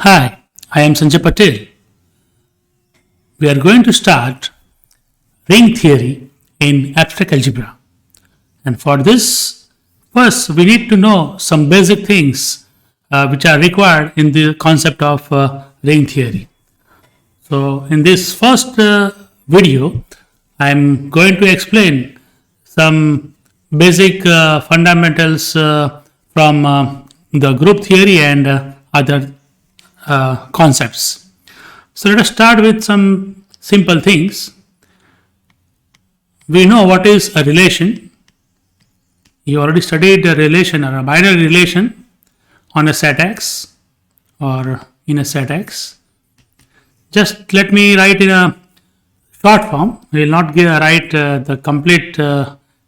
Hi, I am Sanjay Patel. We are going to start ring theory in abstract algebra. And for this, first we need to know some basic things which are required in the concept of ring theory. So, in this first video, I am going to explain some basic fundamentals from the group theory and other concepts. So let us start with some simple things. We know what is a relation. You already studied a relation or a binary relation on a set X or in a set X. Just let me write in a short form. We will not write the complete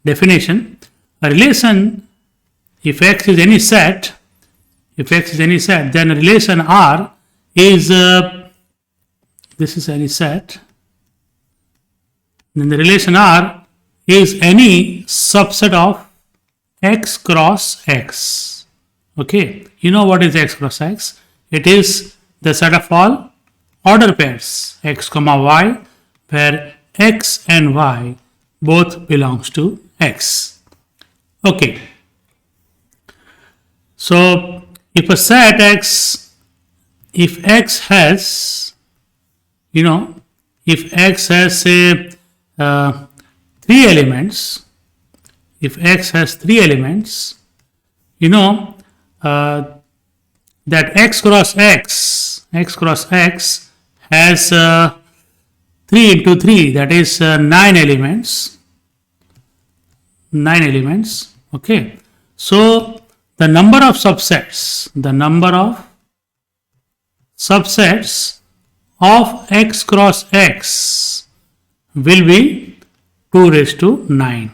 definition. A relation, if X is any set, then a relation R is this is any set. Then the relation R is any subset of X cross X. Okay, you know what is X cross X? It is the set of all order pairs X comma Y, where X and Y both belongs to X. Okay. So if a set X, if X has, if X has say 3 elements, if X has 3 elements, that X cross X has 3 into 3, that is 9 elements. 9 elements. Okay. So the number of subsets of X cross X will be 2 raised to 9.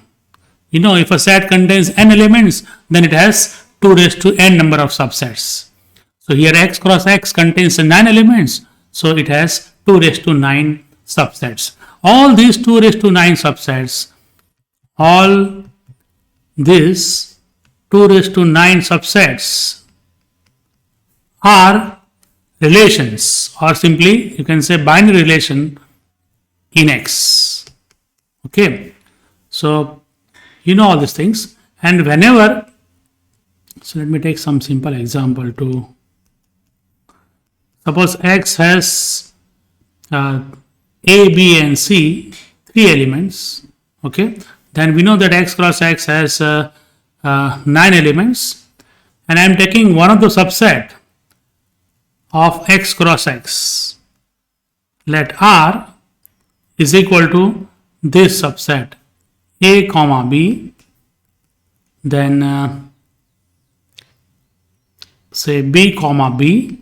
If a set contains n elements, then it has 2 raised to n number of subsets. So here X cross X contains 9 elements, so it has 2 raised to 9 subsets. All these 2 raised to 9 subsets, all these 2 raised to 9 subsets are relations, or simply you can say binary relation in X. Okay, so you know all these things, and whenever, so let me take some simple example to suppose X has A, B and C 3 elements. Okay, then we know that X cross X has 9 elements, and I am taking one of the subset of X cross X. Let R is equal to this subset A comma B, then say B comma B,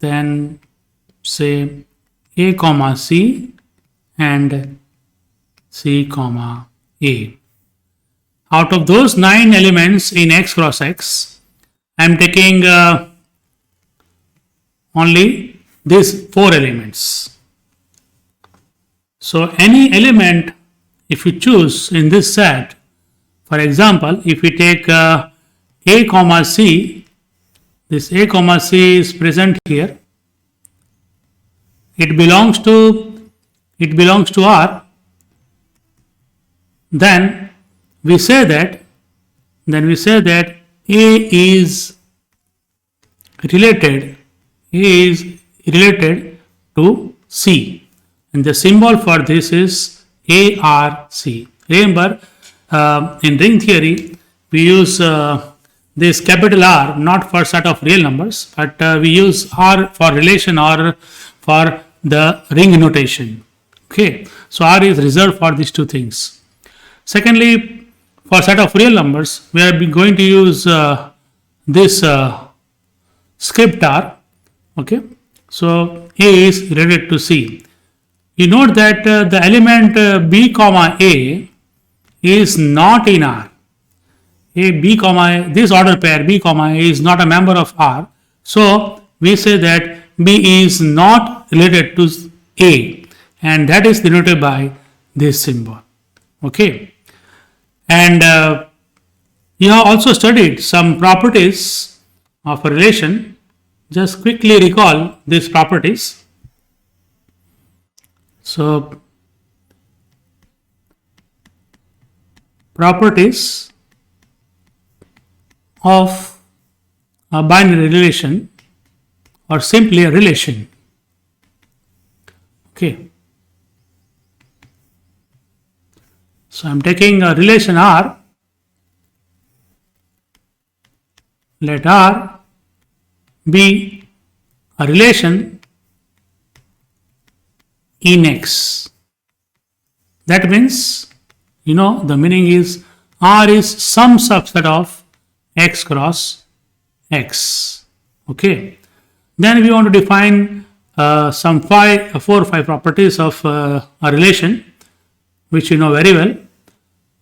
then say A comma C and C comma A. Out of those 9 elements in X cross X, I am taking only these 4 elements. So any element, if you choose in this set, for example, if we take A comma C, this A comma C is present here. It belongs to R. Then we say that A is related to C, and the symbol for this is ARC. Remember, in ring theory we use this capital R not for set of real numbers, but we use R for relation or for the ring notation. Okay, so R is reserved for these two things. Secondly, for set of real numbers, we are going to use this script R. Okay, so A is related to C. You note that the element B comma A is not in R. B comma, this order pair B comma A is not a member of R. So we say that B is not related to A, and that is denoted by this symbol. Okay, and you have also studied some properties of a relation just quickly recall these properties. So, properties of a binary relation or simply a relation. Okay. So, I am taking a relation R. Let R be a relation in X. That means, the meaning is R is some subset of X cross X. Okay. Then we want to define some 4 or 5 properties of a relation, which you know very well.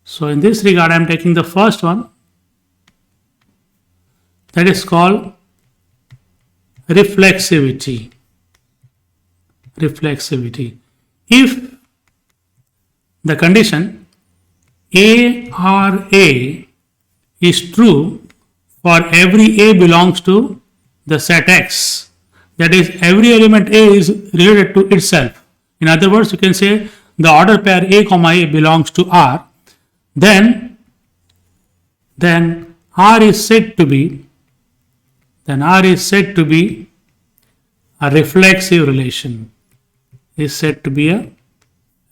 So in this regard, I am taking the first one, that is called reflexivity. Reflexivity. If the condition ARA is true for every A belongs to the set X, that is, every element A is related to itself. In other words, you can say the order pair A comma A belongs to R. Then R is said to be a reflexive relation. Is said to be a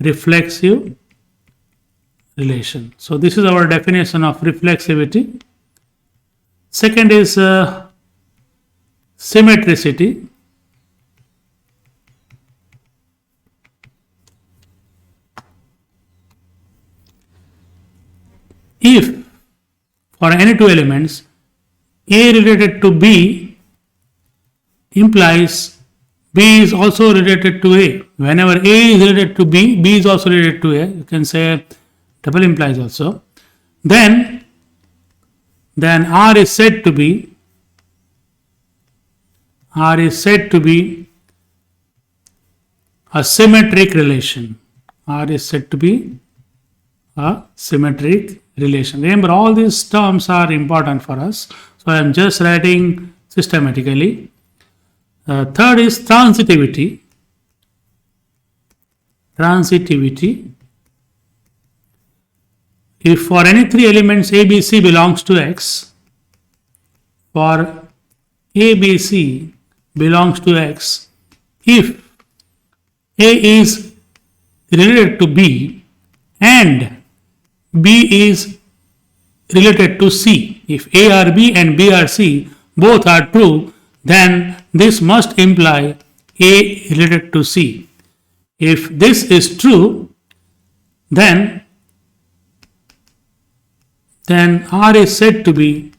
reflexive relation. So this is our definition of reflexivity. Second is symmetricity. If for any two elements A related to B implies B is also related to A. Whenever A is related to B, B is also related to A. You can say double implies also. Then R is said to be a symmetric relation. R is said to be a symmetric relation. Remember, all these terms are important for us. So I am just writing systematically. Third is transitivity. Transitivity. If for any 3 elements A, B, C belongs to X, for A, B, C belongs to X, if A is related to B and B is related to C, if A are B and B are C, both are true, then this must imply A related to C. If this is true, then R is said to be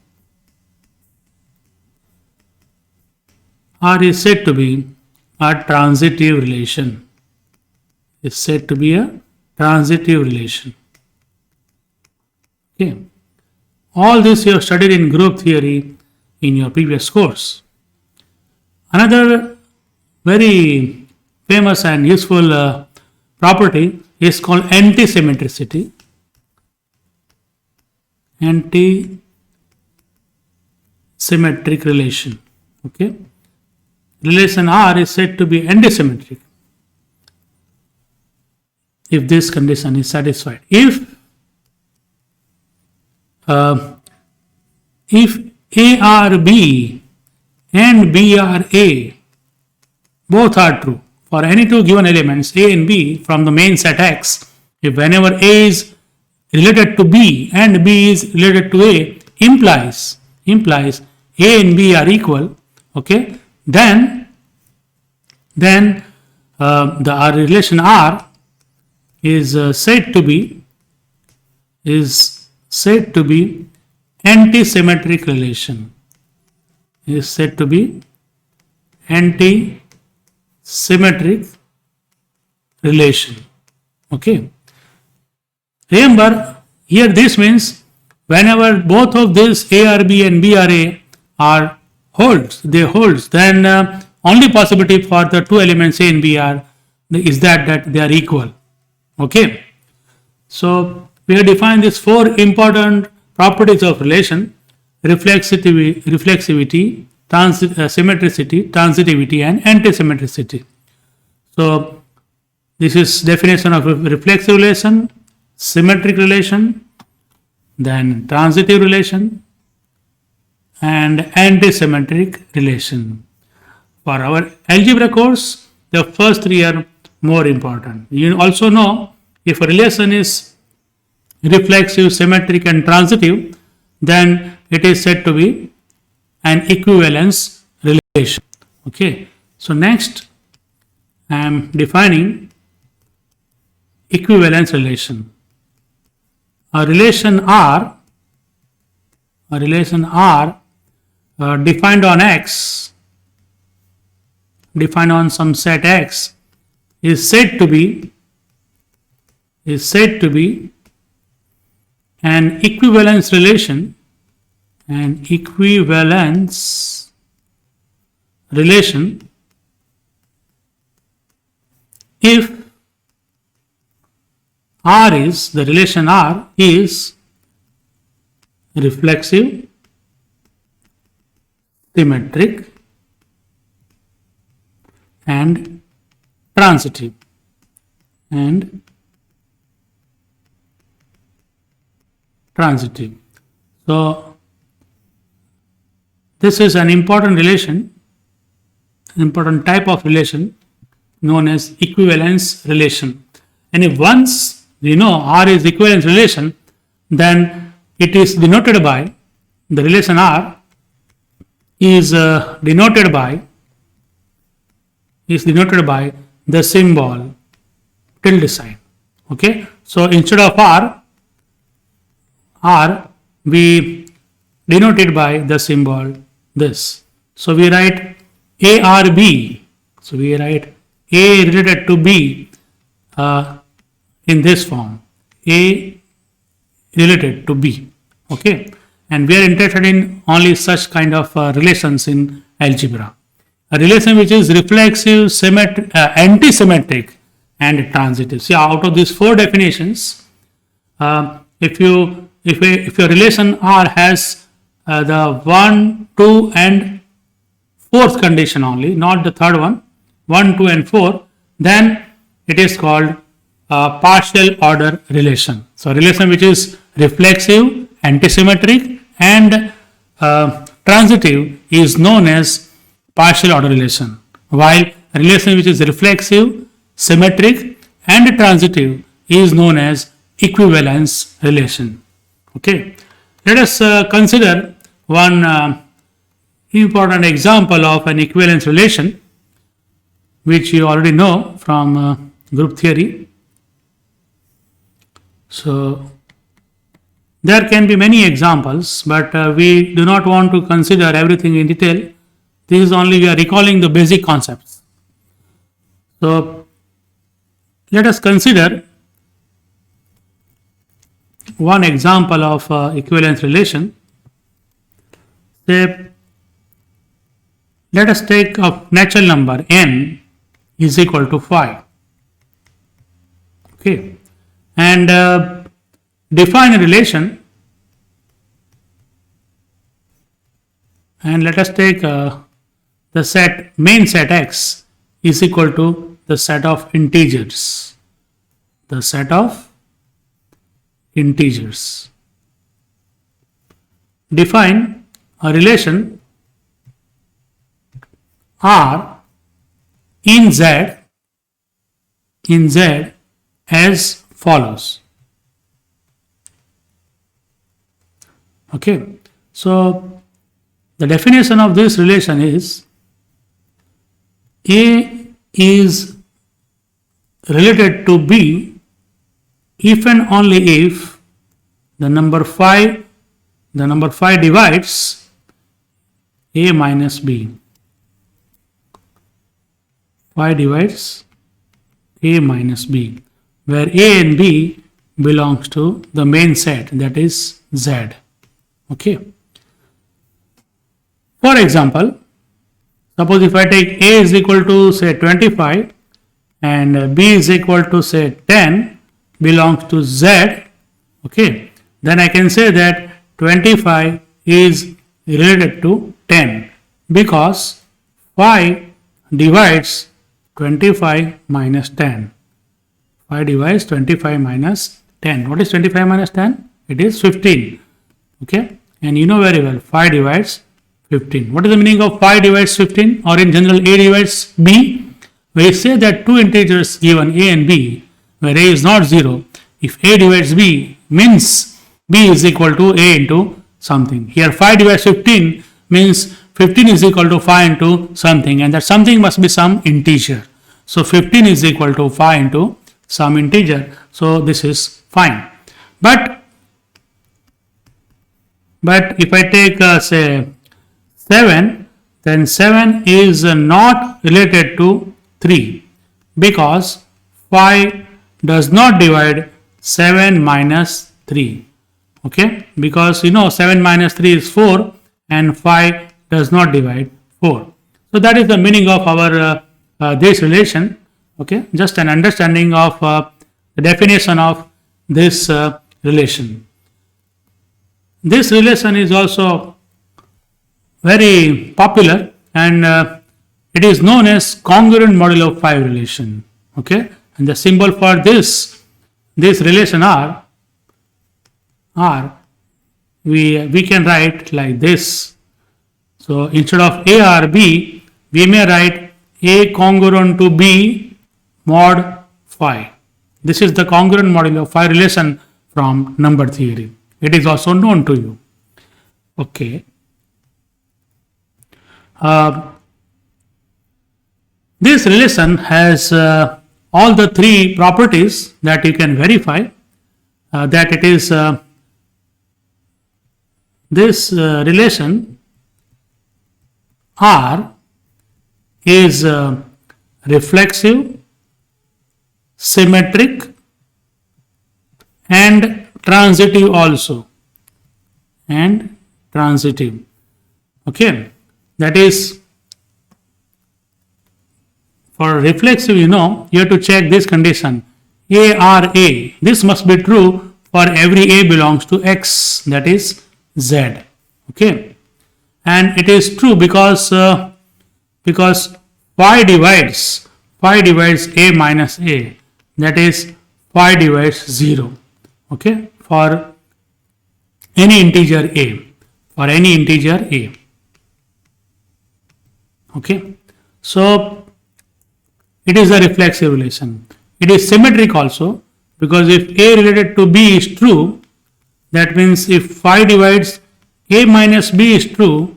a transitive relation. Is said to be a transitive relation. Okay. All this you have studied in group theory in your previous course. Another very famous and useful property is called antisymmetricity. Antisymmetric relation. Okay. Relation R is said to be antisymmetric if this condition is satisfied. If A are B and B are A, both are true. For any two given elements A and B from the main set X, if whenever A is related to B and B is related to A implies A and B are equal, okay, then the relation R is said to be antisymmetric relation. Is said to be antisymmetric relation. Okay. Remember, here this means whenever both of these A are B and B are A are holds, then only possibility for the two elements A and B is that they are equal. Okay. So we have defined these 4 important properties of relation: reflexivity, symmetricity, transitivity, and antisymmetricity. So this is definition of reflexive relation, symmetric relation, then transitive relation, and antisymmetric relation. For our algebra course, the first three are more important. You also know if a relation is reflexive, symmetric, and transitive, then it is said to be an equivalence relation. Okay, so next I am defining equivalence relation. A relation R defined on X, defined on some set X, is said to be an equivalence relation, if the relation R is reflexive, symmetric, and transitive. So this is an important relation, important type of relation known as equivalence relation. And if once we know R is equivalence relation, then it is denoted by, the relation R is denoted by the symbol tilde sign. Okay, so instead of R we denote it by the symbol this. So we write ARB. So we write A related to B in this form, A related to B. Okay, and we are interested in only such kind of relations in algebra. A relation which is reflexive, antisymmetric, and transitive. See, out of these four definitions, if your relation R has the 1, 2, and 4th condition only, not the third one, 1, 2, and 4, then it is called a partial order relation. So relation which is reflexive, antisymmetric, and transitive is known as partial order relation, while a relation which is reflexive, symmetric, and transitive is known as equivalence relation. Okay, let us consider one important example of an equivalence relation, which you already know from group theory. So there can be many examples, but we do not want to consider everything in detail. This is only we are recalling the basic concepts. So let us consider one example of equivalence relation. Say, let us take a natural number n is equal to 5. Okay, and define a relation, and let us take the main set X is equal to the set of integers. Define a relation R in Z as follows. Okay, so the definition of this relation is A is related to B if and only if the number 5 divides A minus B. 5 divides A minus B, where A and B belongs to the main set, that is Z. Okay. For example, suppose if I take A is equal to say 25 and B is equal to say 10 belongs to Z, okay, then I can say that 25 is related to 10 because 5 divides 25 minus 10. 5 divides 25 minus 10. What is 25 minus 10? It is 15. Okay, and you know very well 5 divides 15. What is the meaning of 5 divides 15, or in general A divides B? We say that two integers given A and B, where A is not 0, if A divides B, means B is equal to A into something. Here 5 divides 15 means 15 is equal to 5 into something, and that something must be some integer. So 15 is equal to 5 into some integer. So this is fine. But if I take say 7, then 7 is not related to 3, because 5 does not divide 7 minus 3. Okay, because 7 minus 3 is 4 and 5 does not divide 4. So that is the meaning of our this relation. Okay, just an understanding of the definition of this relation. This relation is also very popular, and it is known as congruent modulo 5 relation. Okay, and the symbol for this relation we can write like this. So instead of A or B, we may write A congruent to B mod phi. This is the congruent modulo phi relation from number theory. It is also known to you. Okay. This relation has all the three properties that you can verify, that it is this relation R is reflexive, symmetric, and transitive also, and transitive. Okay, that is, for reflexive, you have to check this condition, A R A. This must be true for every A belongs to X, that is Z. Okay, and it is true because phi divides A minus A, that is phi divides 0. Okay, for any integer A, Okay, so it is a reflexive relation. It is symmetric also, because if A related to B is true, that means if phi divides A minus B is true,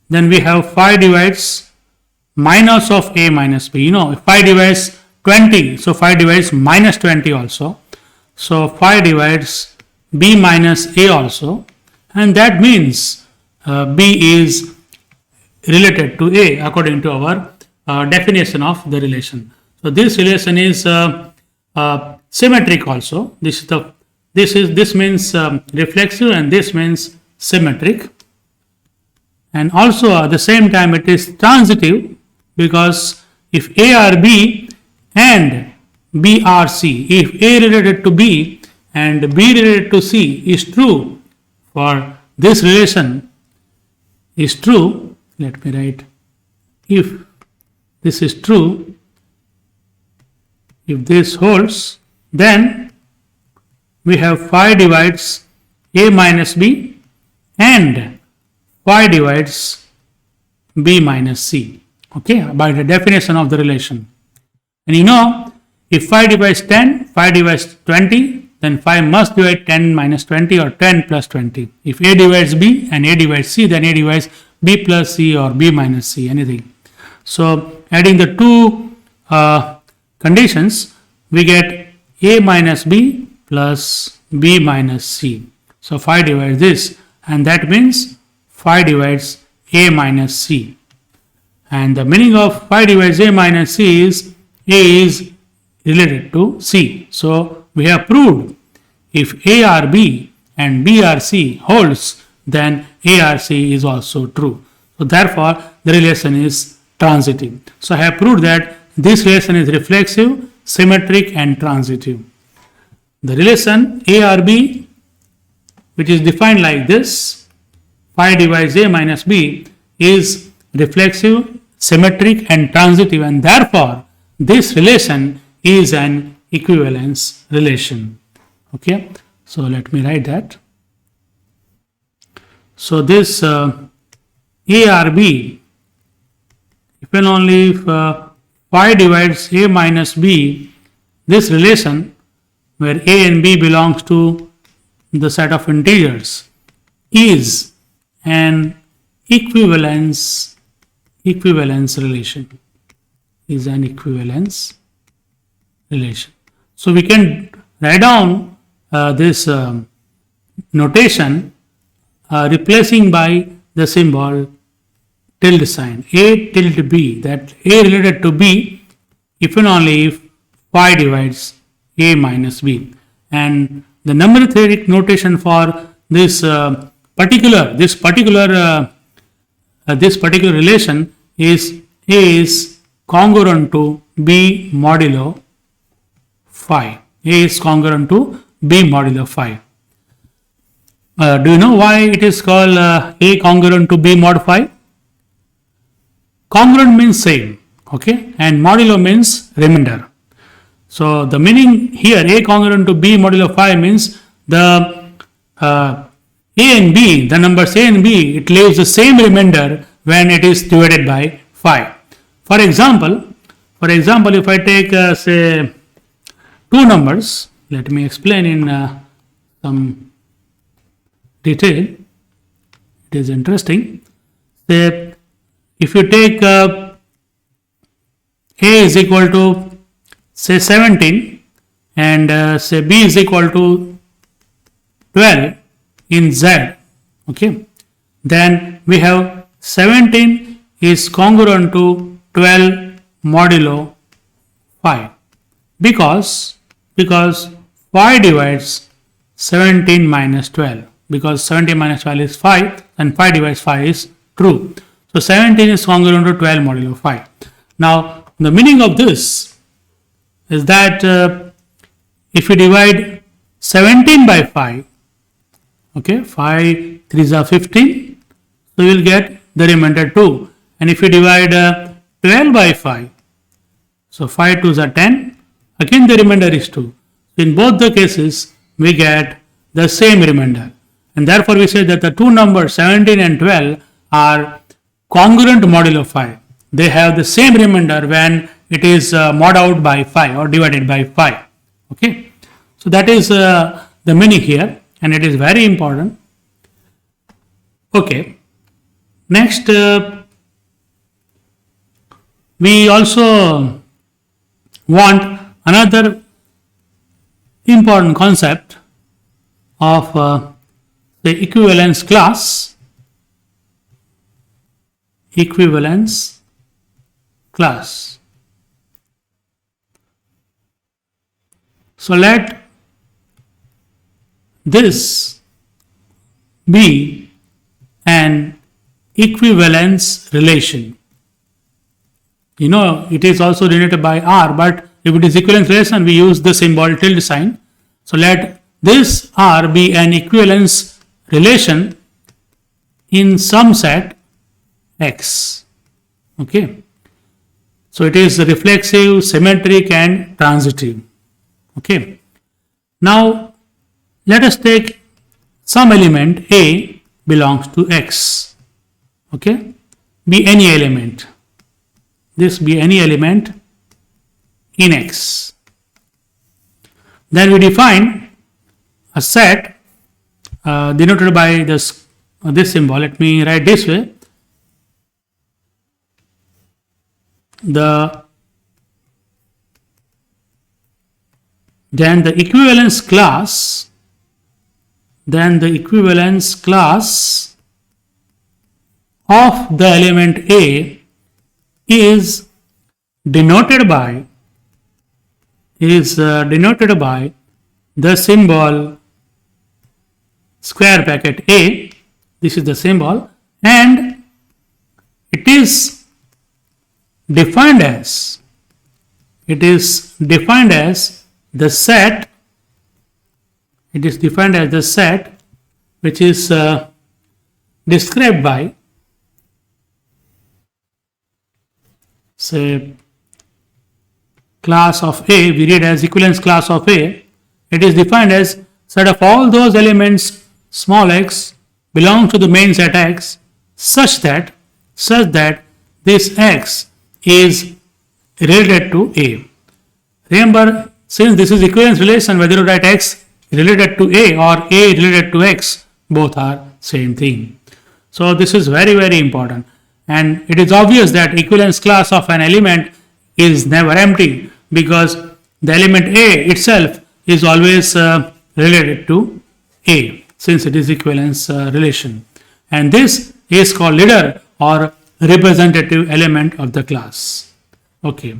then we have phi divides minus of A minus B. If phi divides 20, so phi divides minus 20 also. So phi divides B minus A also, and that means B is related to A according to our definition of the relation. So this relation is symmetric also. This means reflexive, and this means symmetric, and also at the same time it is transitive, because if A are B and B are C, if A related to B and B related to C is true, for this relation is true, let me write, if this is true, if this holds, then we have phi divides A minus B and phi divides B minus C. Okay, by the definition of the relation. And if phi divides 10, phi divides 20, then phi must divide 10 minus 20 or 10 plus 20. If A divides B and A divides C, then A divides B plus C or B minus C, anything. So adding the two conditions, we get A minus B plus B minus C. So phi divides this, and that means phi divides A minus C. And the meaning of phi divides A minus C is A is related to C. So we have proved if A are B and B are C holds, then A are C is also true. So therefore the relation is transitive. So I have proved that this relation is reflexive, symmetric, and transitive. The relation A or B, which is defined like this, phi divides A minus B, is reflexive, symmetric and transitive, and therefore this relation is an equivalence relation. Okay, so let me write that. So this A or B, if and only if phi divides A minus B, this relation where A and B belongs to the set of integers is an equivalence relation, is an equivalence relation. So we can write down this notation replacing by the symbol tilde sign, A tilde B, that A related to B if and only if phi divides A minus B. And the number theoretic notation for this particular relation is A is congruent to B modulo phi. A is congruent to B modulo phi. Do you know why it is called A congruent to B mod phi? Congruent means same, okay, and modulo means remainder. So the meaning here, A congruent to B modulo phi means the A and B, the numbers A and B, it leaves the same remainder when it is divided by phi. For example, if I take say two numbers, let me explain in some detail. It is interesting. Say if you take A is equal to say 17 and say B is equal to 12 in Z, okay, then we have 17 is congruent to 12 modulo phi, because phi divides 17 minus 12, because 17 minus 12 is 5 and phi divides phi is true. So 17 is congruent to 12 modulo phi. Now the meaning of this is that if you divide 17 by phi, okay, phi 3s are 15, so you will get the remainder 2. And if you divide 12 by phi, so phi 2s are 10, again the remainder is 2. In both the cases, we get the same remainder. And therefore we say that the two numbers 17 and 12 are congruent modulo phi. They have the same remainder when it is mod out by phi or divided by phi. Okay, so that is the meaning here, and it is very important. Okay, next we also want another important concept of the equivalence class. Equivalence class. So let this be an equivalence relation. You know, it is also denoted by R, but if it is equivalence relation, we use the symbol tilde sign. So let this R be an equivalence relation in some set X. Okay. So it is reflexive, symmetric and transitive. Okay. Now let us take some element A belongs to X. Okay. Be any element. This be any element in X. Then we define a set denoted by this symbol. Let me write this way. Then the equivalence class of the element A is denoted by the symbol square bracket A. This is the symbol, and it is defined as the set. It is defined as the set which is described by say class of A, we read as equivalence class of A. It is defined as set of all those elements small x belong to the main set X such that this X is related to A. Remember, since this is equivalence relation, whether you write X related to A or A related to X, both are same thing. So this is very, very important. And it is obvious that equivalence class of an element is never empty because the element A itself is always related to A since it is equivalence relation. And this is called leader or representative element of the class. Okay.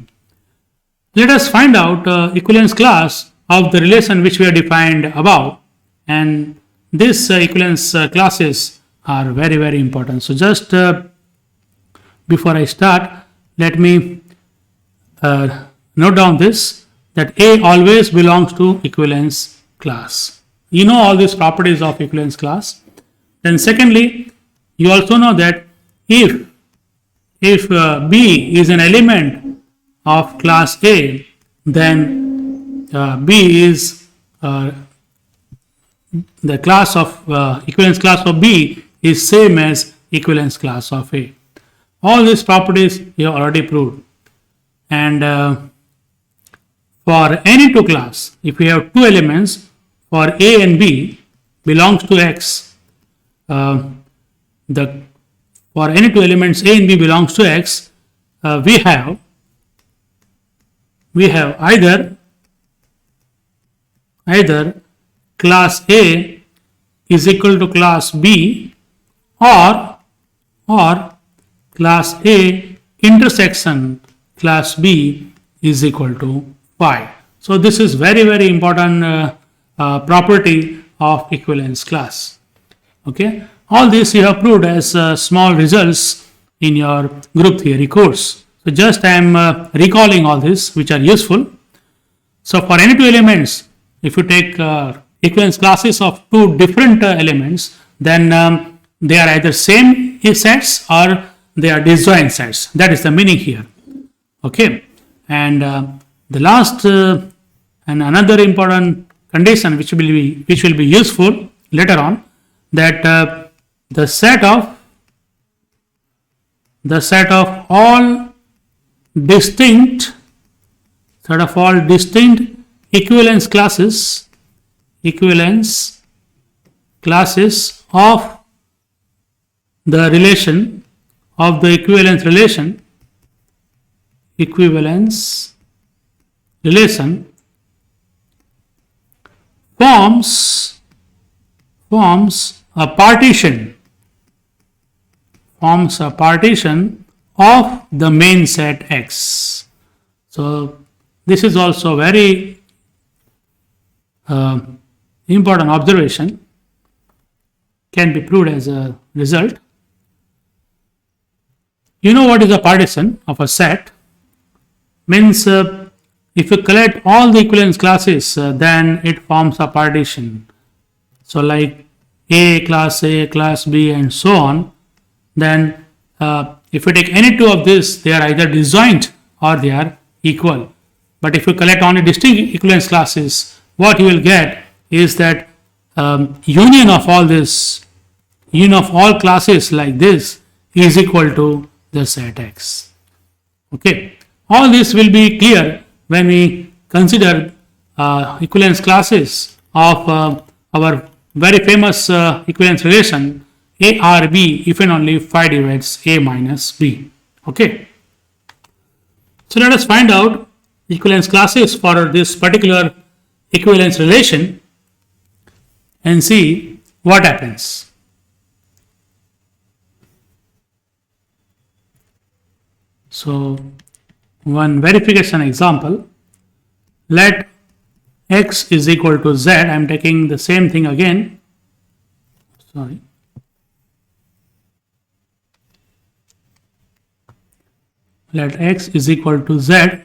Let us find out equivalence class of the relation which we have defined above. And these equivalence classes are very, very important. So just before I start, let me note down this, that A always belongs to equivalence class. You know all these properties of equivalence class. Then secondly, you also know that if B is an element of class A, then B is the class of equivalence class of B is same as equivalence class of A. All these properties you have already proved. And for any two class, if we have two elements for A and B belongs to X, for any two elements A and B belongs to X, we have either class A is equal to class B or class A intersection class B is equal to phi. So this is very, very important property of equivalence class. Okay, all this you have proved as small results in your group theory course. So just I am recalling all this which are useful. So for any two elements, if you take equivalence classes of two different elements, then they are either same sets or they are disjoint sets. That is the meaning here. Okay, and the last and another important condition which will be useful later on, that the set of all distinct equivalence classes of the relation of the equivalence relation forms a partition of the main set X. So this is also very important observation, can be proved as a result. You know what is a partition of a set? Means if you collect all the equivalence classes, then it forms a partition. So like A, class B and so on, then if you take any two of this, they are either disjoint or they are equal. But if you collect only distinct equivalence classes, what you will get is that union of all classes like this is equal to the set X. Okay, all this will be clear when we consider equivalence classes of our very famous equivalence relation A R B if and only phi divides A minus B. Okay, so let us find out equivalence classes for this particular equivalence relation and see what happens. So one verification example, let X is equal to Z. I am taking the same thing again. Sorry. Let X is equal to Z,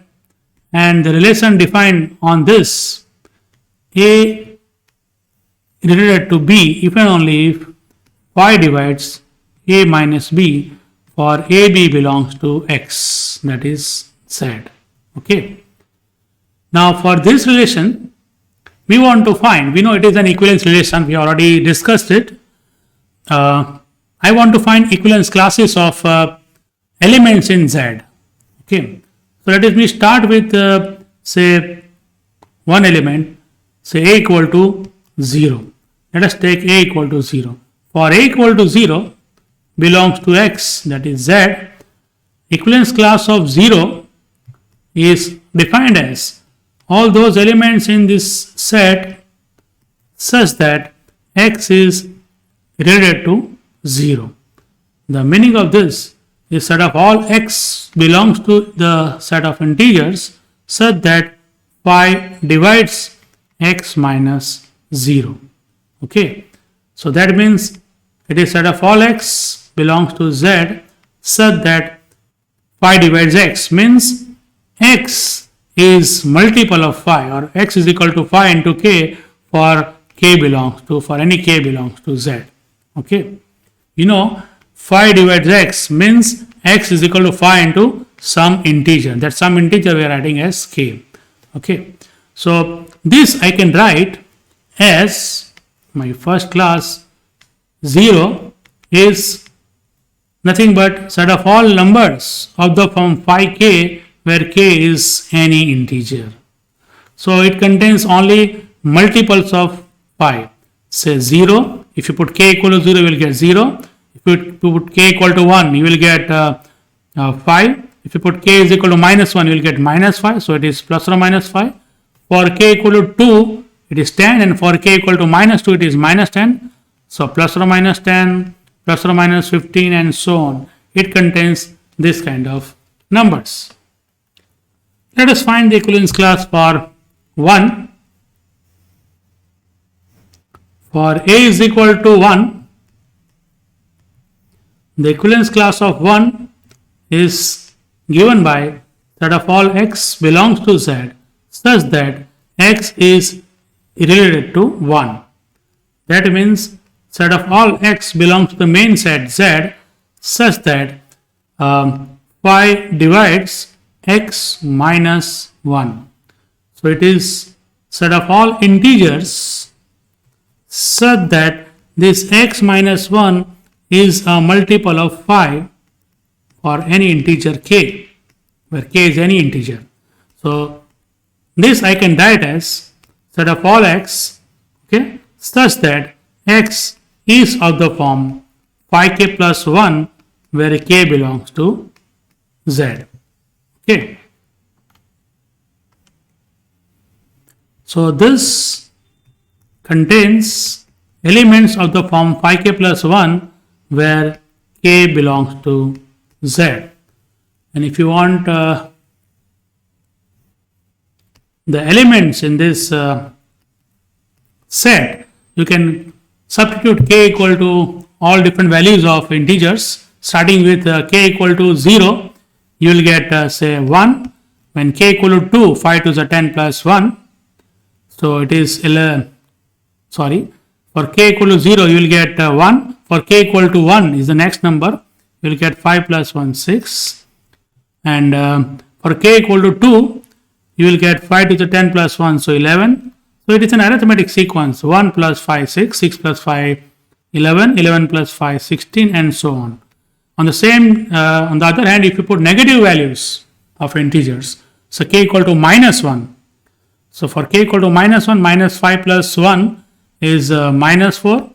and the relation defined on this, A related to B if and only if phi divides A minus B for AB belongs to X, that is Z. Okay. Now for this relation, we want to find, we know it is an equivalence relation, we already discussed it. I want to find equivalence classes of elements in Z. Okay. So let me start with say one element, say A equal to 0. Let us take A equal to 0. For A equal to 0 belongs to X, that is Z, equivalence class of 0 is defined as all those elements in this set such that X is related to 0. The meaning of this is set of all X belongs to the set of integers such that phi divides X minus 0. Okay. So that means it is set of all X belongs to Z such that phi divides X, means X is multiple of phi, or X is equal to phi into K for K belongs to, for any K belongs to Z. Okay. You know, phi divides X means X is equal to phi into some integer. That some integer we are adding as K. Okay. So this I can write as my first class 0 is nothing but set of all numbers of the form phi K where K is any integer. So it contains only multiples of phi. Say 0, if you put K equal to 0 you will get 0. If you put K equal to 1 you will get 5. If you put K is equal to minus 1 you will get minus 5. So it is plus or minus 5. For K equal to 2 it is 10, and for K equal to minus 2 it is minus 10. So plus or minus 10, plus or minus 15 and so on. It contains this kind of numbers. Let us find the equivalence class for 1. For A is equal to 1, the equivalence class of 1 is given by set of all X belongs to Z such that X is related to 1. That means set of all X belongs to the main set Z such that phi divides X minus 1. So it is set of all integers such that this X minus 1 is a multiple of phi for any integer K, where K is any integer. So this I can write as set of all X, okay, such that X is of the form phi K plus 1 where K belongs to Z. Okay. So this contains elements of the form phi K plus 1 where K belongs to Z. And if you want the elements in this set, you can substitute K equal to all different values of integers. Starting with K equal to 0, you will get say 1. When K equal to 2, 5 to the 10 plus 1. So it is 11. Sorry. For K equal to 0, you will get 1. For K equal to 1 is the next number. You will get 5 plus 1, 6. And for K equal to 2, you will get 5 to the 10 plus 1, so 11. So it is an arithmetic sequence. 1 plus 5, 6. 6 plus 5, 11. 11 plus 5, 16 and so on. On the other hand, if you put negative values of integers, so K equal to minus 1. So for K equal to minus 1, minus 5 plus 1 is minus 4.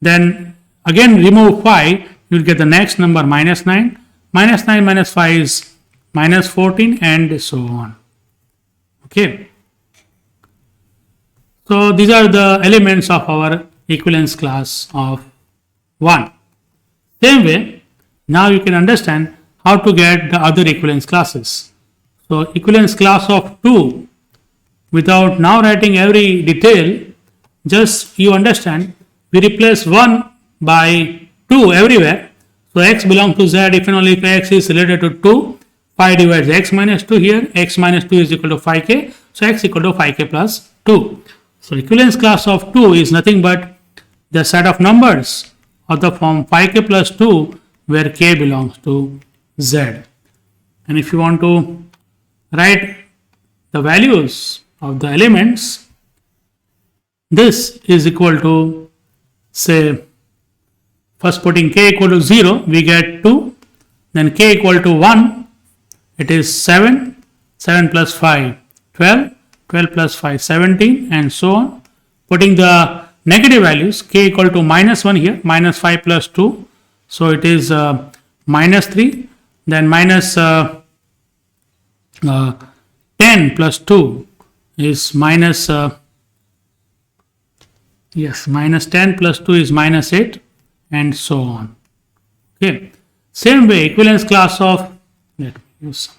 Then again remove 5, you will get the next number minus 9. Minus 9 minus 5 is minus 14 and so on. Okay. So these are the elements of our equivalence class of 1. Same way, now you can understand how to get the other equivalence classes. So equivalence class of 2, without now writing every detail, just you understand, we replace 1 by 2 everywhere. So X belongs to Z if and only if X is related to 2. Phi divides X minus 2 here. X minus 2 is equal to phi K. So X equal to phi K plus 2. So equivalence class of 2 is nothing but the set of numbers of the form phi K plus 2 where K belongs to Z. And if you want to write the values of the elements, this is equal to, say, first putting K equal to 0, we get 2, then K equal to 1, it is 7, 7 plus 5, 12, 12 plus 5, 17, and so on. Putting the negative values, K equal to minus 1 here, minus 5 plus 2, so it is minus 3, then minus 10 plus 2 is minus, minus 10 plus 2 is minus 8, and so on. Okay. Same way, equivalence class of, let me use some.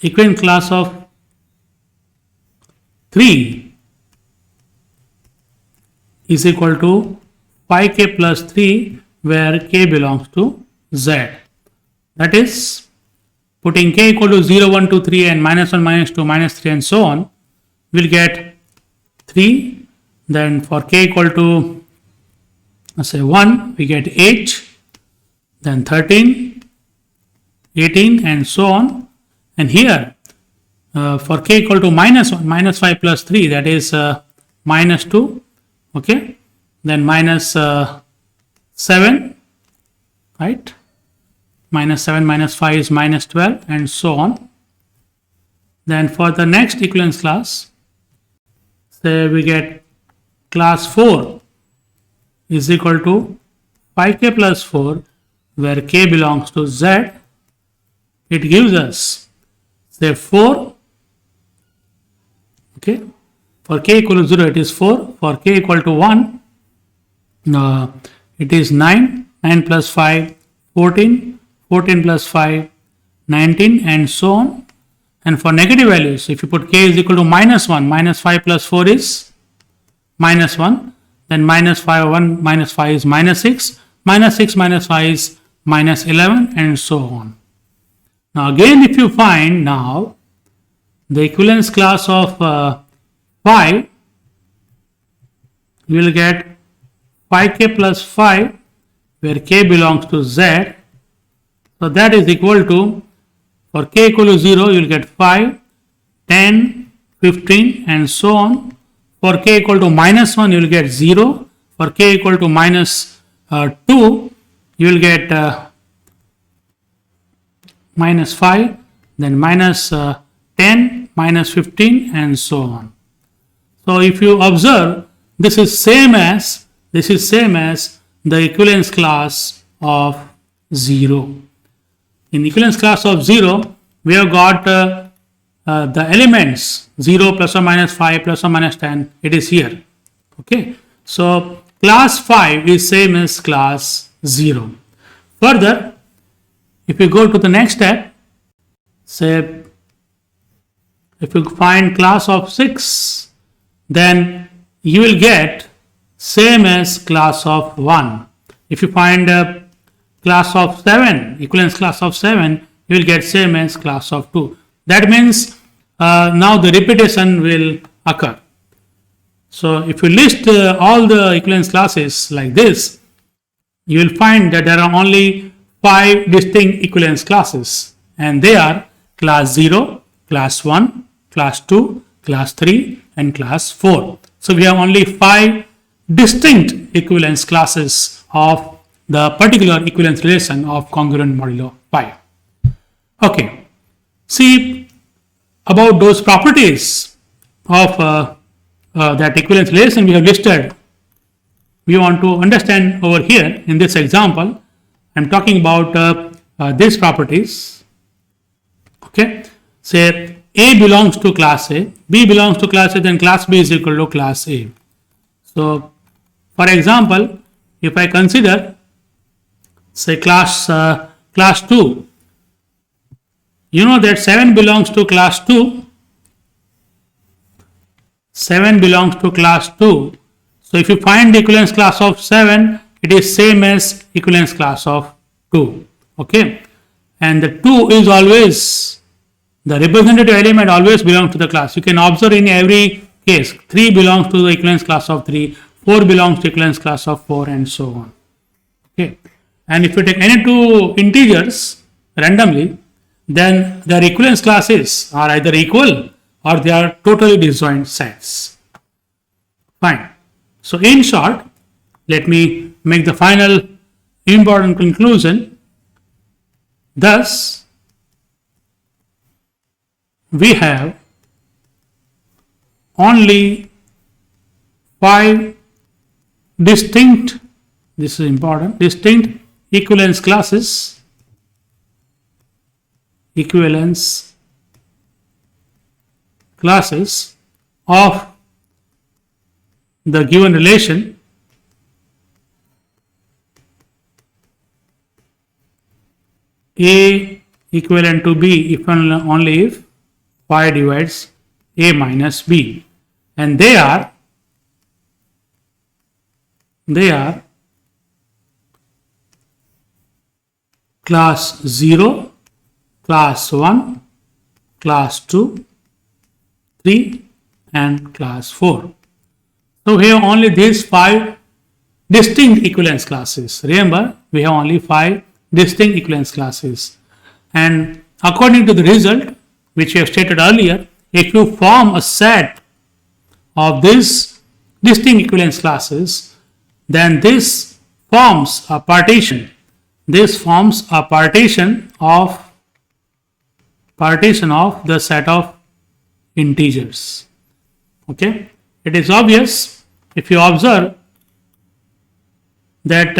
Equivalent class of 3 is equal to 5k plus 3 where k belongs to Z. That is, putting k equal to 0, 1, 2, 3 and minus 1, minus 2, minus 3 and so on, we'll get 3. Then for k equal to, let's say 1, we get 8, then 13, 18 and so on. And here for k equal to minus 1, minus 5 plus 3, that is minus 2, okay, then minus 7, right, minus 7 minus 5 is minus 12 and so on. Then for the next equivalence class, say we get class 4 is equal to 5k plus 4 where k belongs to Z. It gives us, say, 4, okay, for k equal to 0 it is 4, for k equal to 1 it is 9, 9 plus 5, 14, 14 plus 5, 19 and so on. And for negative values, if you put k is equal to minus 1, minus 5 plus 4 is minus 1, then minus 5, 1 minus 5 is minus 6, minus 6 minus 5 is minus 11 and so on. Now again, if you find now the equivalence class of 5, you will get 5k plus 5 where k belongs to Z. So that is equal to, for k equal to 0 you will get 5, 10, 15 and so on. For k equal to minus 1 you will get 0. For k equal to minus 2 you will get minus 5, then minus 10, minus 15 and so on. So if you observe, this is same as the equivalence class of 0. In equivalence class of 0, we have got the elements 0 plus or minus 5 plus or minus 10, it is here. Okay. So class 5 is same as class 0. Further, if you go to the next step, say if you find class of 6, then you will get same as class of 1. If you find a class of 7, equivalence class of 7, you will get same as class of 2. That means now the repetition will occur. So if you list all the equivalence classes like this, you will find that there are only 5 distinct equivalence classes, and they are class 0, class 1, class 2, class 3 and class 4. So we have only 5 distinct equivalence classes of the particular equivalence relation of congruent modulo pi. Okay, see about those properties of that equivalence relation we have listed. We want to understand over here in this example. I am talking about these properties. Okay, say A belongs to class A, B belongs to class A, then class B is equal to class A. So, for example, if I consider, say class 2, you know that 7 belongs to class 2. 7 belongs to class 2. So, if you find the equivalence class of 7, it is same as equivalence class of 2. Okay, and the 2 is always, the representative element always belongs to the class. You can observe in every case, 3 belongs to the equivalence class of 3, 4 belongs to equivalence class of 4 and so on. Okay. and if you take any two integers randomly, then their equivalence classes are either equal or they are totally disjoint sets. Fine. So in short, let me make the final important conclusion. Thus, we have only 5 distinct, this is important, distinct equivalence classes of the given relation A equivalent to B if and only if phi divides A minus B, and they are class 0, class 1, class 2, 3 and class 4. So we have only these 5 distinct equivalence classes. Remember, we have only 5 distinct equivalence classes, and according to the result which we have stated earlier, if you form a set of these distinct equivalence classes, then this forms a partition. This forms a partition of the set of integers. Okay, it is obvious if you observe that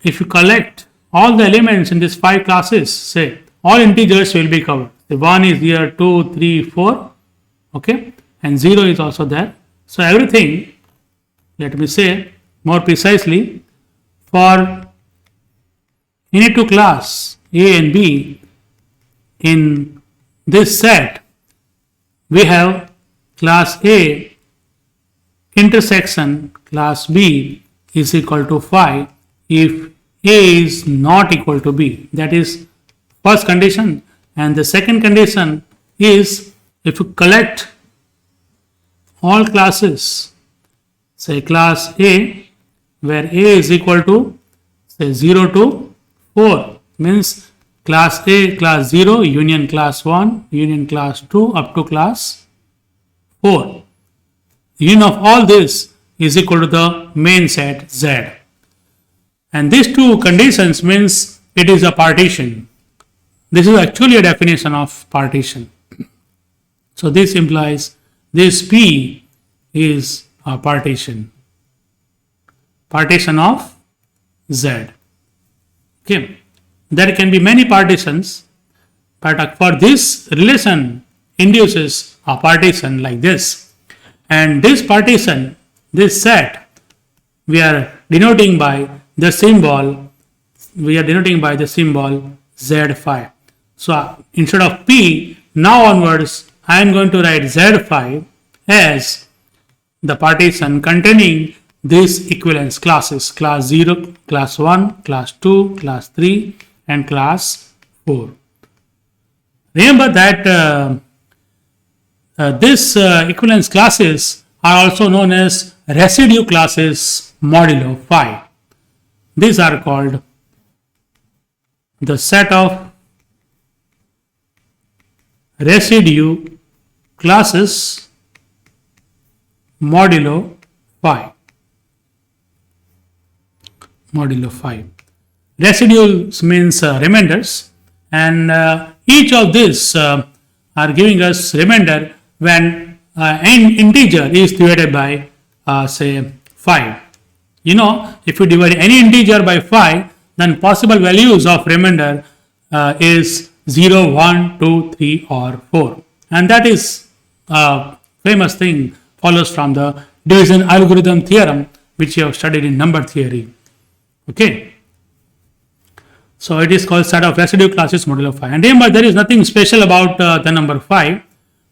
if you collect all the elements in these 5 classes, say all integers will be covered. The 1 is here, 2, 3, 4, okay, and 0 is also there. So everything, let me say more precisely, for any two class A and B in this set, we have class A intersection class B is equal to phi if A is not equal to B. That is first condition, and the second condition is if you collect all classes, say class A, where A is equal to say 0 to 4, means class A, class 0, union class 1, union class 2 up to class 4. Union of all this is equal to the main set Z. And these two conditions means it is a partition. This is actually a definition of partition. So this implies this P is a partition of Z. Okay, there can be many partitions, but for this relation induces a partition like this, and this partition, this set, we are denoting by the symbol Z phi. So instead of P, now onwards I am going to write Z phi as the partition containing these equivalence classes, class 0, class 1, class 2, class 3 and class 4. Remember that these equivalence classes are also known as residue classes modulo phi. These are called the set of residue classes modulo phi. Residues means remainders, and each of these are giving us remainder when an integer is divided by say 5. You know, if you divide any integer by 5, then possible values of remainder is 0, 1, 2, 3 or 4, and that is a famous thing, follows from the division algorithm theorem which you have studied in number theory. Okay, so it is called set of residue classes modulo phi, and remember there is nothing special about the number 5.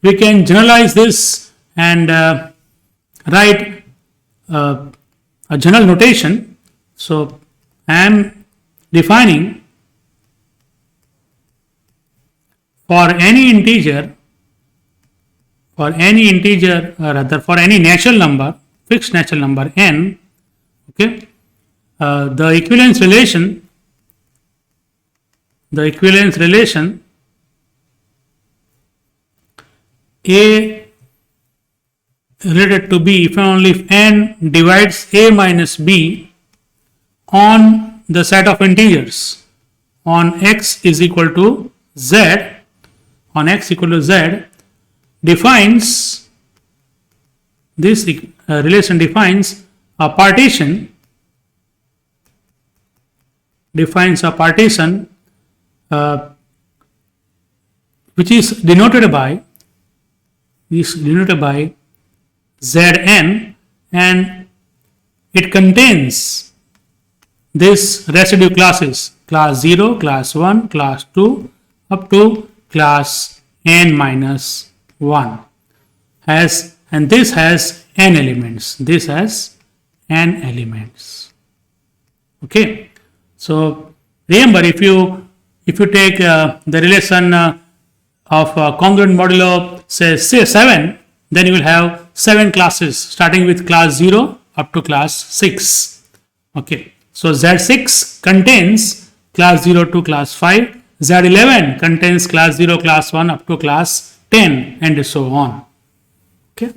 We can generalize this and write a general notation. So I am defining for any integer, for any natural number, fixed natural number n, okay, the equivalence relation A related to B if and only if n divides A minus B on the set of integers on x is equal to z, defines this relation defines a partition which is denoted by Zn, and it contains this residue classes, class 0, class 1, class 2 up to class n minus 1 and this has n elements. Okay, so remember, if you take the relation of congruent modulo say 7, then you will have 7 classes starting with class 0 up to class 6. Okay, so Z6 contains class 0 to class 5, Z11 contains class 0, class 1 up to class 10 and so on. Okay.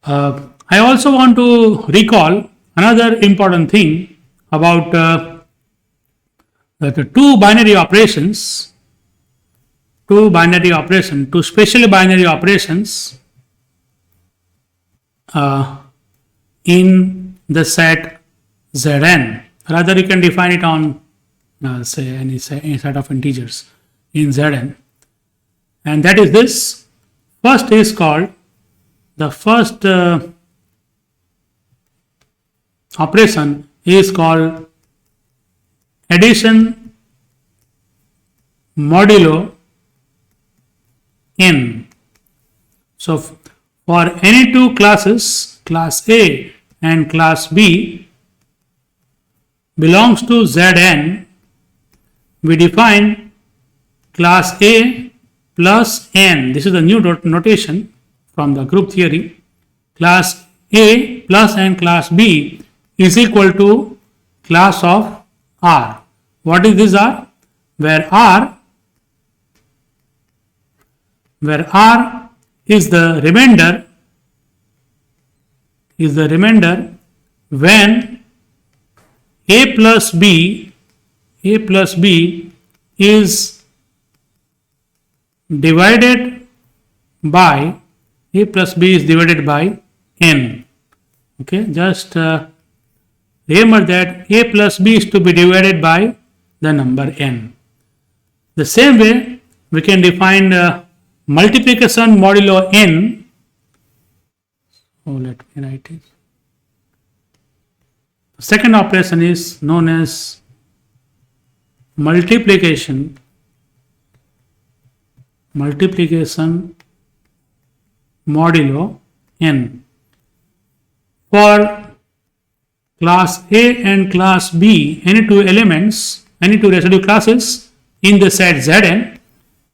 I also want to recall another important thing about the two special binary operations in the set Zn. Rather, you can define it on say any set of integers in Zn, and that is this. First is called the first operation is called addition modulo n. So for any two classes, class A and class B belongs to Zn, we define class A plus n. This is the new notation from the group theory. Class A plus n class B is equal to class of R. What is this R? Where R is the remainder when A plus B is divided by n. Okay, just remember that A plus B is to be divided by the number n. The same way we can define multiplication modulo n. So let me write it. The second operation is known as multiplication modulo n. For class A and class B, any two residue classes in the set Zn,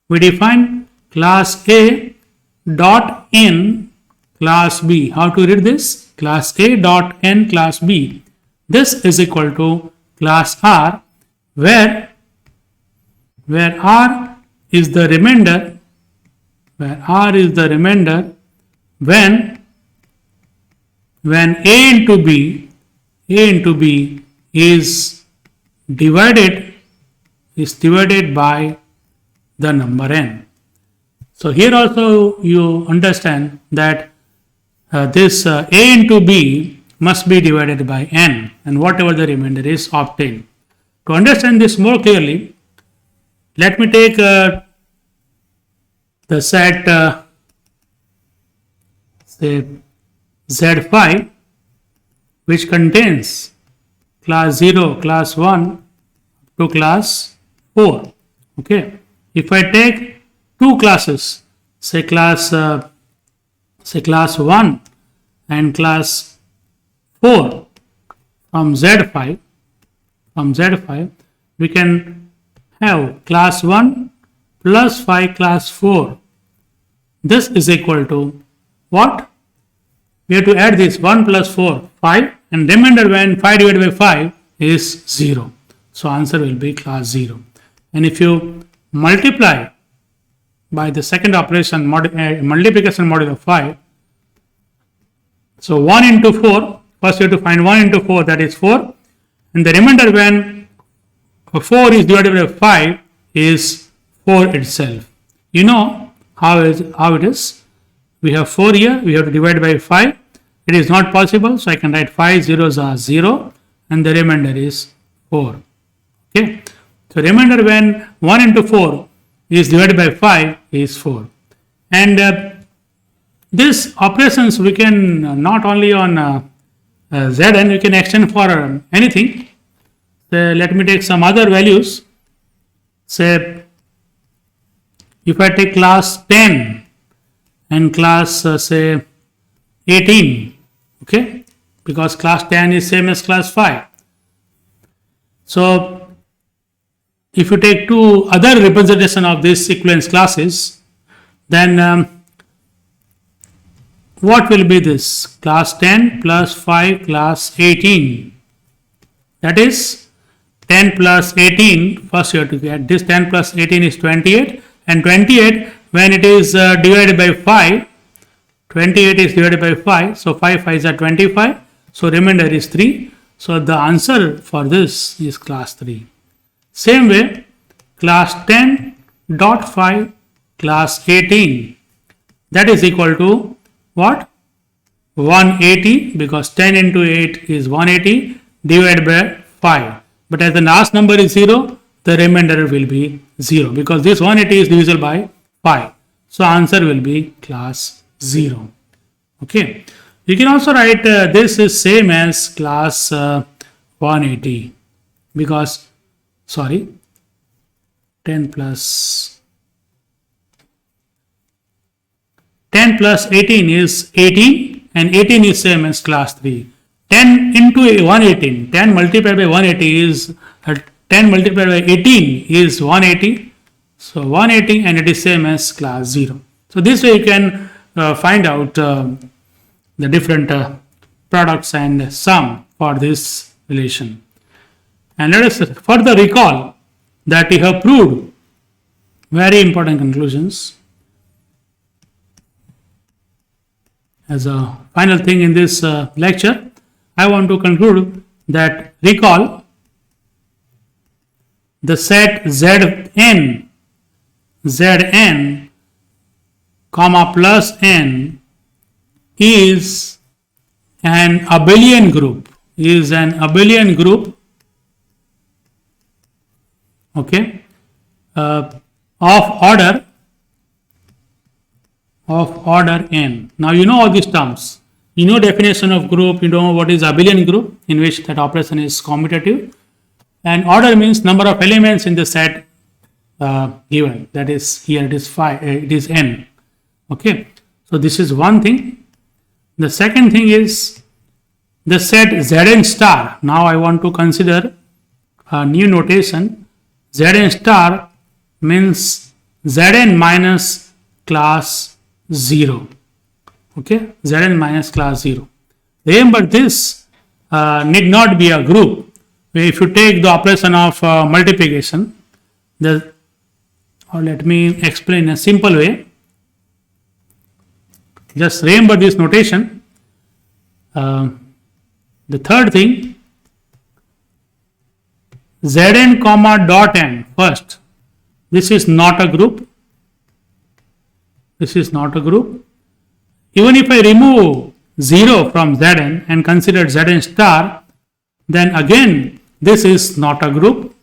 we define class A dot n class B. How to read this? Class A dot n class B. This is equal to class R, where R is the remainder when A into B is divided by the number n. So here also you understand that this A into B must be divided by n, and whatever the remainder is obtained. To understand this more clearly, let me take the set say Z5, which contains class 0, class 1 to class 4. Okay, if I take two classes, say class 1 and class 4 from Z5, we can have class 1 plus 5 class 4. This is equal to what? We have to add this 1 plus 4, 5, and remainder when 5 divided by 5 is 0. So answer will be class 0. And if you multiply by the second operation, multiplication modulo of 5, so 1 into 4, first you have to find 1 into 4, that is 4, and the remainder when 4 is divided by 5 is 4 itself. You know how it is. We have 4 here, we have to divide by 5. It is not possible, so I can write 5 zeros are 0 and the remainder is 4. Okay, so remainder when 1 into 4 is divided by 5 is 4. And these operations we can not only on Zn, we can extend for anything. So let me take some other values. Say if I take class 10 and class say 18, okay, because class 10 is same as class 5. So if you take two other representation of these equivalence classes, then what will be this? Class 10 plus 5 class 18. That is 10 plus 18. First you have to get this 10 plus 18 is 28, and 28 when it is divided by 5, 28 is divided by 5, so 5 5s are 25, so remainder is 3. So the answer for this is class 3. Same way, class 10 dot 5 class 18, that is equal to what? 180, because 10 into 8 is 180 divided by 5. But as the last number is 0, the remainder will be 0, because this 180 is divisible by 5. So answer will be class 0. Okay. You can also write this is same as class 180, because 10 plus 18 is 18, and 18 is same as class 3. 10 into 118, 10 multiplied by 180 is 10 multiplied by 18 is 180. So 180, and it is same as class 0. So this way you can find out the different products and sum for this relation. And let us further recall that we have proved very important conclusions. As a final thing in this lecture, I want to conclude that recall the set Zn comma plus n is an abelian group, okay, of order n. Now you know all these terms. You know definition of group, you know what is abelian group, in which that operation is commutative, and order means number of elements in the set given. That is, here it is 5, it is n. Okay, so this is one thing. The second thing is the set Zn star. Now I want to consider a new notation. Zn star means Zn minus class 0. Okay, Zn minus class 0. Remember, this need not be a group. If you take the operation of multiplication, or let me explain in a simple way. Just remember this notation. The third thing, Zn comma dot n. First, this is not a group. This is not a group. Even if I remove 0 from Zn and consider Zn star, then again this is not a group.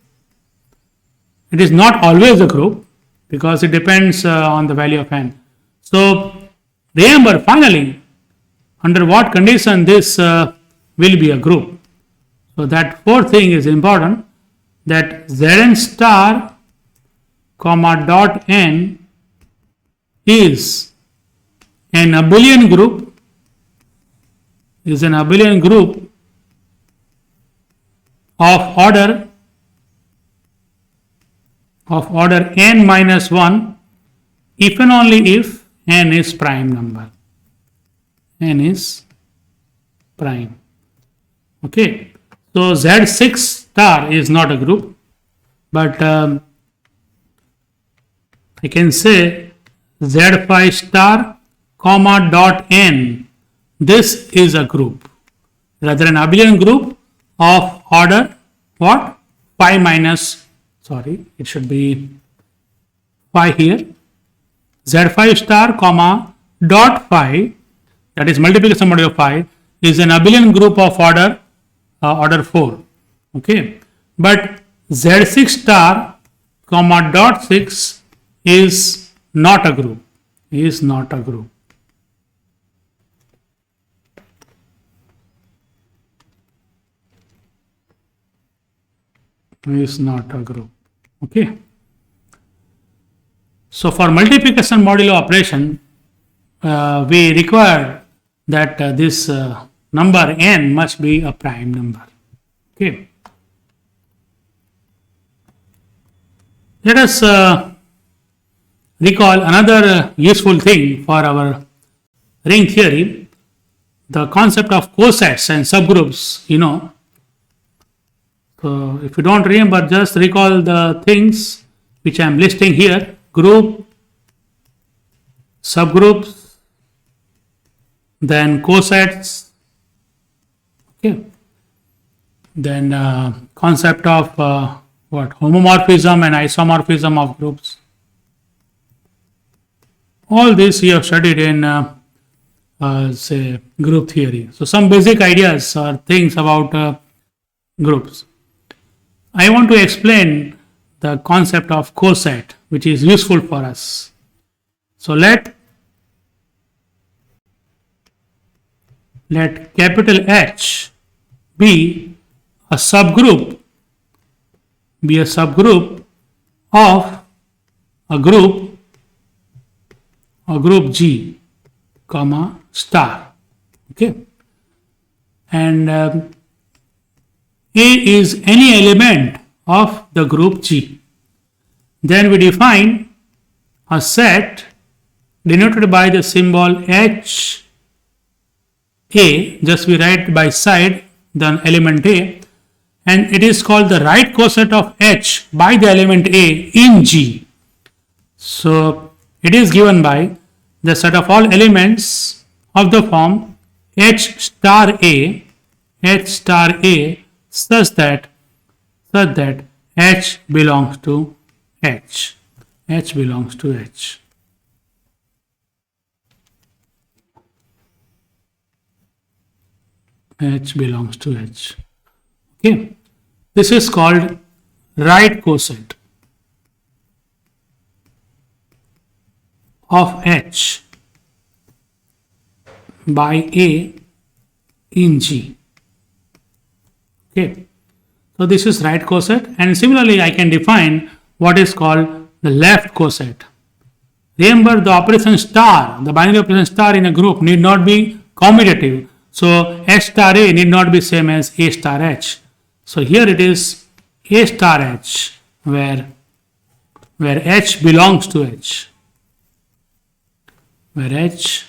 It is not always a group, because it depends on the value of n. So remember, finally, under what condition this will be a group. So that fourth thing is important, that Zn star comma dot n is an abelian group, of order n minus 1, if and only if n is prime number. N is prime. Okay, so Z6 star is not a group, but I can say Z5 star comma dot n. This is a group, rather an abelian group of order what? 5 minus, sorry, it should be 5 here. Z5 star comma dot 5, that is multiplication modulo 5, is an abelian group of order 4. Okay, but Z6 star comma dot 6 is not a group. Is not a group. Is not a group. Okay. So for multiplication modulo operation, we require that this number n must be a prime number. Okay. Let us recall another useful thing for our ring theory, the concept of cosets and subgroups, you know. So if you don't remember, just recall the things which I am listing here: group, subgroups, then cosets, okay, then concept of homomorphism and isomorphism of groups. All this you have studied in say group theory. So some basic ideas or things about groups. I want to explain the concept of coset, which is useful for us. So let capital H be a subgroup of a group G, comma star. Okay, and A is any element of the group G. Then we define a set denoted by the symbol H A. Just we write by side the element A, and it is called the right coset of H by the element A in G. So it is given by the set of all elements of the form H star A such that H belongs to H. H belongs to H. H belongs to H. Okay, this is called right coset of H by A in G. Okay, so this is right coset, and similarly I can define what is called the left coset. Remember, the operation star, the binary operation star in a group need not be commutative. So H star A need not be same as A star H. So here it is A star H, where H belongs to H. Where H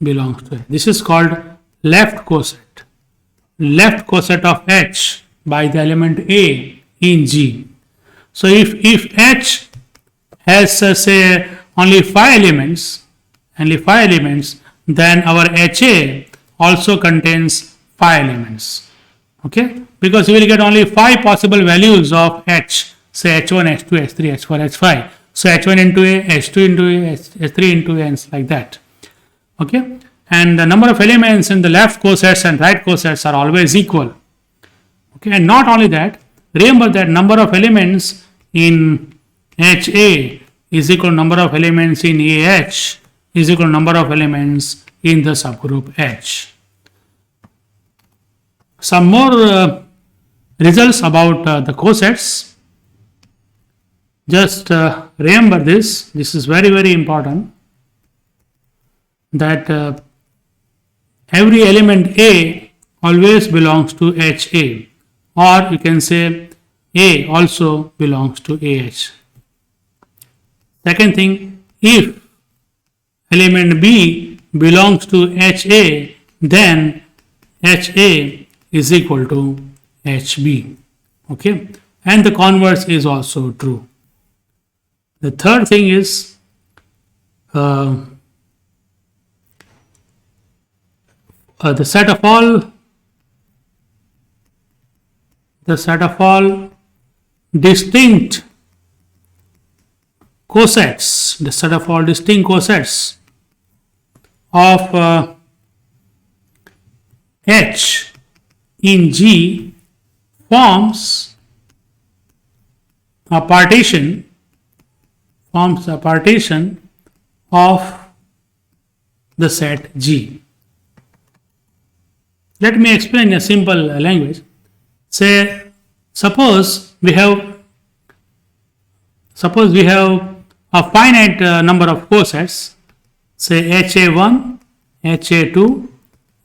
belongs to H. This is called left coset. Left coset of H by the element A in G. So if H has say only 5 elements, then our HA also contains 5 elements. Okay, because you will get only 5 possible values of H, say H1, H2, H3, H4, H5. So H1 into A, H2 into A, H3 into A, and like that. Okay, and the number of elements in the left cosets and right cosets are always equal. Okay, and not only that, remember that number of elements in HA is equal to number of elements in AH is equal to number of elements in the subgroup H. Some more results about the cosets. Just remember this. This is very, very important, that every element A always belongs to HA, or you can say A also belongs to AH. Second thing, if element B belongs to HA, then HA is equal to HB. Okay, and the converse is also true. The third thing is the set of all distinct cosets, the set of all distinct cosets of H in G forms a partition of the set G. Let me explain in a simple language. Say, suppose we have a finite number of cosets, say HA1, HA2,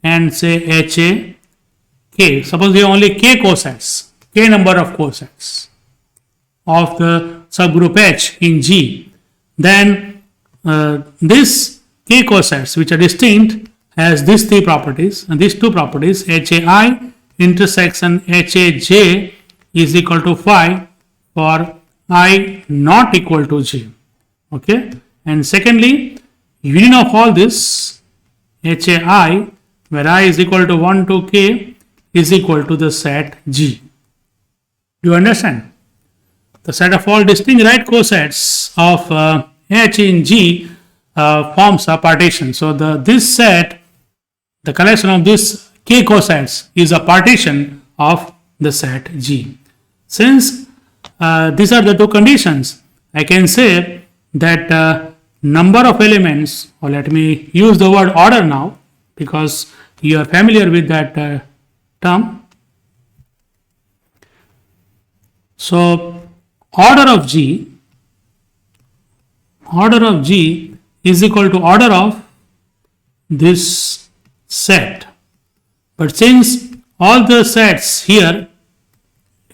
and say HA k. Suppose we have only k cosets, k number of cosets of the subgroup H in G. Then this k cosets which are distinct has these three properties, and these two properties, HAI intersection HAJ is equal to phi for I not equal to J. Okay, and secondly, union of all this HAI where I is equal to 1 to k is equal to the set G. Do you understand? The set of all distinct right cosets of H in G forms a partition. So this set, the collection of this k cosets is a partition of the set G. Since these are the two conditions, I can say that number of elements, or let me use the word order now because you are familiar with that term. So order of G is equal to order of this set. But since all the sets here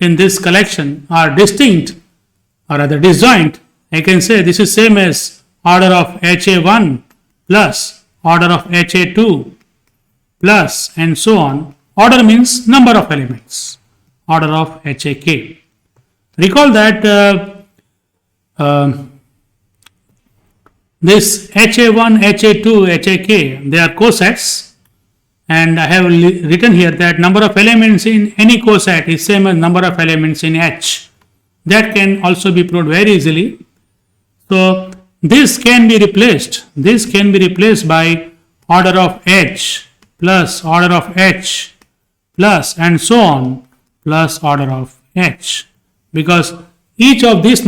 in this collection are distinct or rather disjoint, I can say this is same as order of HA1 plus order of HA2 plus and so on. Order means number of elements, order of HAK. Recall that this HA1, HA2, HAK, they are cosets, and I have written here that number of elements in any coset is same as number of elements in H. That can also be proved very easily. So this can be replaced by order of H plus order of H plus and so on plus order of H, because each of these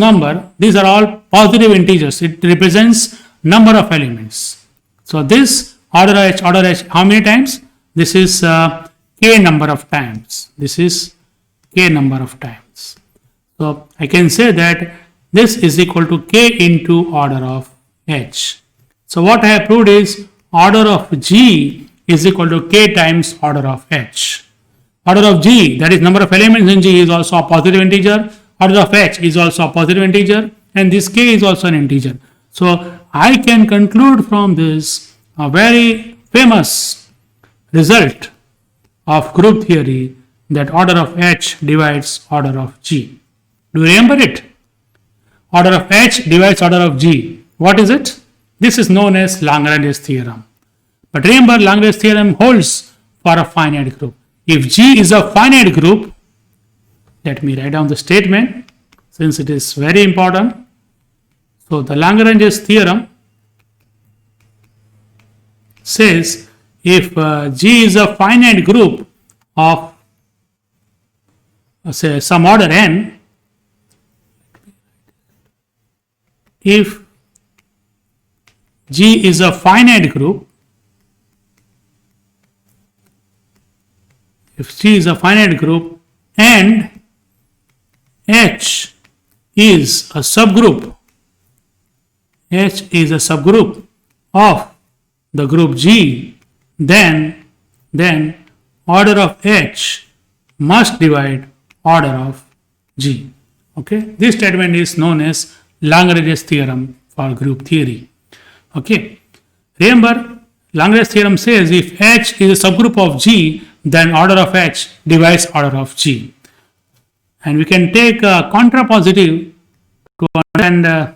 these are all positive integers. It represents number of elements. So this order H, how many times? This is k number of times. This is k number of times. So I can say that this is equal to k into order of H. So what I have proved is order of G is equal to k times order of H. Order of G, that is number of elements in G, is also a positive integer. Order of H is also a positive integer, and this k is also an integer. So I can conclude from this a very famous result of group theory that order of H divides order of G. Do you remember it? Order of H divides order of G. What is it? This is known as Lagrange's theorem. But remember, Lagrange's theorem holds for a finite group. If G is a finite group, let me write down the statement since it is very important. So the Lagrange's theorem says if G is a finite group of say some order n, if G is a finite group, and H is a subgroup, of the group G, then order of H must divide order of G. Okay, this statement is known as Lagrange's theorem for group theory. Okay, remember Lagrange's theorem says if H is a subgroup of G, then order of H divides order of G. And we can take a contrapositive to understand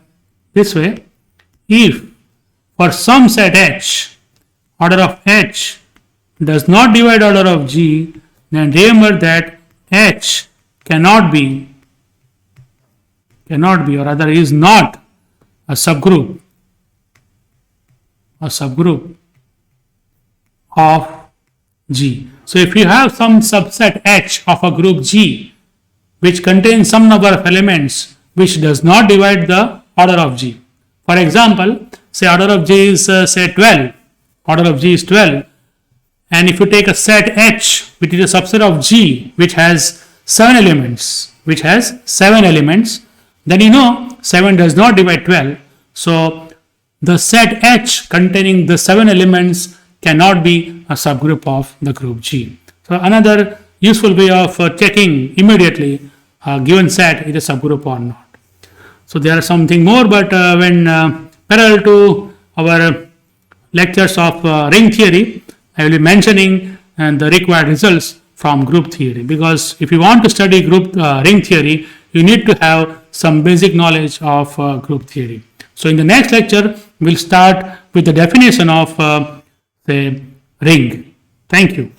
this way. If for some set H, order of H does not divide order of G, then remember that H cannot be or rather is not a subgroup of G. So if you have some subset H of a group G which contains some number of elements which does not divide the order of G. For example, say order of G is say 12. Order of G is 12. And if you take a set H which is a subset of G which has 7 elements, then you know 7 does not divide 12. So the set H containing the 7 elements cannot be a subgroup of the group G. So another useful way of checking immediately a given set is a subgroup or not. So there are something more, but when parallel to our lectures of ring theory, I will be mentioning the required results from group theory, because if you want to study group ring theory, you need to have some basic knowledge of group theory. So in the next lecture, we'll start with the definition of the ring. Thank you.